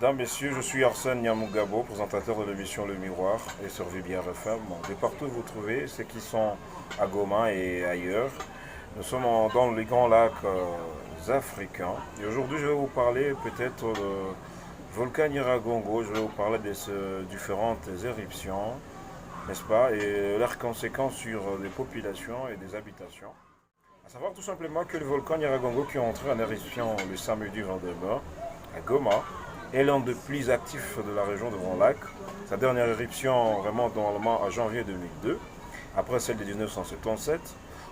Mesdames, Messieurs, je suis Arsène Nyamugabo, présentateur de l'émission Le Miroir et sur VBR FM. De partout où vous trouvez, ceux qui sont à Goma et ailleurs. Nous sommes dans les grands lacs africains. Et aujourd'hui, je vais vous parler peut-être du volcan Nyiragongo. Je vais vous parler de ces différentes éruptions, n'est-ce pas, et leurs conséquences sur les populations et des habitations. A savoir tout simplement que le volcan Nyiragongo qui est entré en éruption le samedi 22 mai à Goma est l'un des plus actifs de la région de Grand Lac. Sa dernière éruption remonte normalement à janvier 2002, après celle de 1977.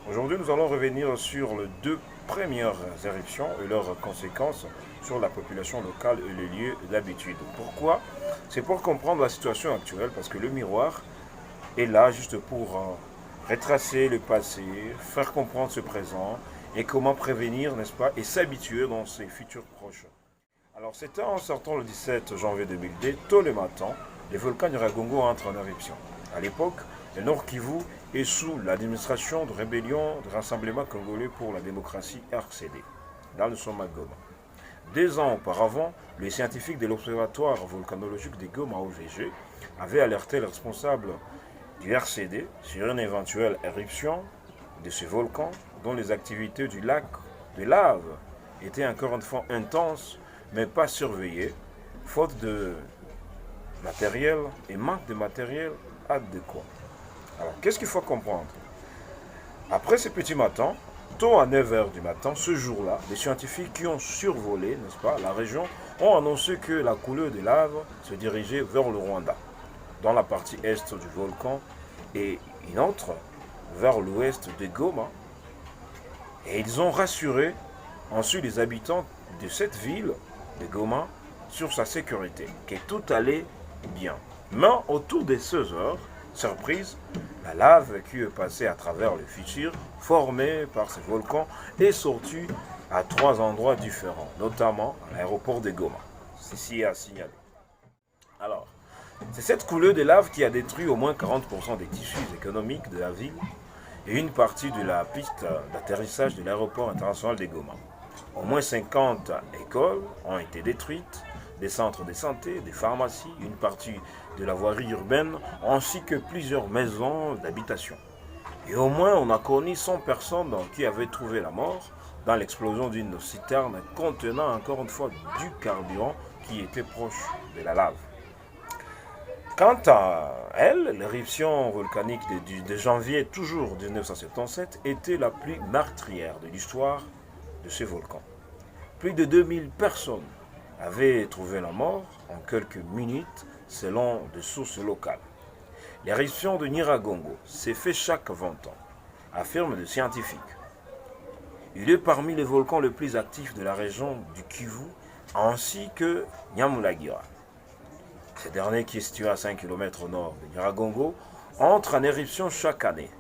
Aujourd'hui, nous allons revenir sur les deux premières éruptions et leurs conséquences sur la population locale et les lieux d'habitude. Pourquoi? C'est pour comprendre la situation actuelle, parce que le miroir est là juste pour retracer le passé, faire comprendre ce présent et comment prévenir, n'est-ce pas, et s'habituer dans ses futurs proches. Alors c'était en sortant le 17 janvier 2002, tôt le matin, le volcan Nyiragongo entre en éruption. À l'époque, le Nord Kivu est sous l'administration de rébellion de Rassemblement Congolais pour la démocratie RCD, dans le Somagoma. 2 ans auparavant, les scientifiques de l'Observatoire volcanologique de Goma OVG avaient alerté le responsable du RCD sur une éventuelle éruption de ce volcan dont les activités du lac de lave étaient encore une fois intenses mais pas surveillées, faute de matériel et manque de matériel adéquat. Alors qu'est-ce qu'il faut comprendre? Après ce petit matin, tôt à 9 h du matin, ce jour-là, les scientifiques qui ont survolé, n'est-ce pas, la région ont annoncé que la couleur de lave se dirigeait vers le Rwanda, dans la partie est du volcan, et une autre vers l'ouest de Goma. Et ils ont rassuré ensuite les habitants de cette ville de Goma sur sa sécurité, que tout allait bien. Mais autour des 16 heures, surprise, la lave qui est passée à travers le fissure formé par ce volcan est sortie à 3 endroits différents, notamment à l'aéroport de Goma. Ceci est à signaler. Alors, c'est cette couleur de lave qui a détruit au moins 40% des tissus économiques de la ville et une partie de la piste d'atterrissage de l'aéroport international de Goma. Au moins 50 écoles ont été détruites, des centres de santé, des pharmacies, une partie de la voirie urbaine, ainsi que plusieurs maisons d'habitation. Et au moins, on a connu 100 personnes qui avaient trouvé la mort dans l'explosion d'une citerne contenant encore une fois du carburant qui était proche de la lave. Quant à elle, l'éruption volcanique de janvier toujours 1977 était la plus meurtrière de l'histoire de ce volcan. Plus de 2000 personnes avaient trouvé la mort en quelques minutes selon des sources locales. L'éruption de Nyiragongo s'est fait chaque 20 ans, affirment des scientifiques. Il est parmi les volcans les plus actifs de la région du Kivu ainsi que Nyamulagira. Ce dernier, qui est situé à 5 km au nord de Nyiragongo, entre en éruption chaque année,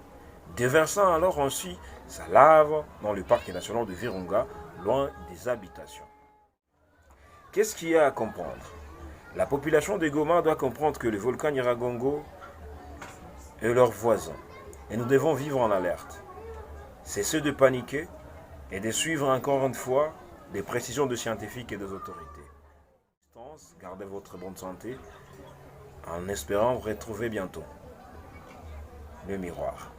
déversant alors ainsi sa lave dans le parc national de Virunga, loin des habitations. Qu'est-ce qu'il y a à comprendre? La population de Goma doit comprendre que le volcan Nyiragongo est leur voisin, et nous devons vivre en alerte. Cessez de paniquer et de suivre encore une fois les précisions de scientifiques et des autorités. Gardez votre bonne santé en espérant vous retrouver bientôt. Le miroir.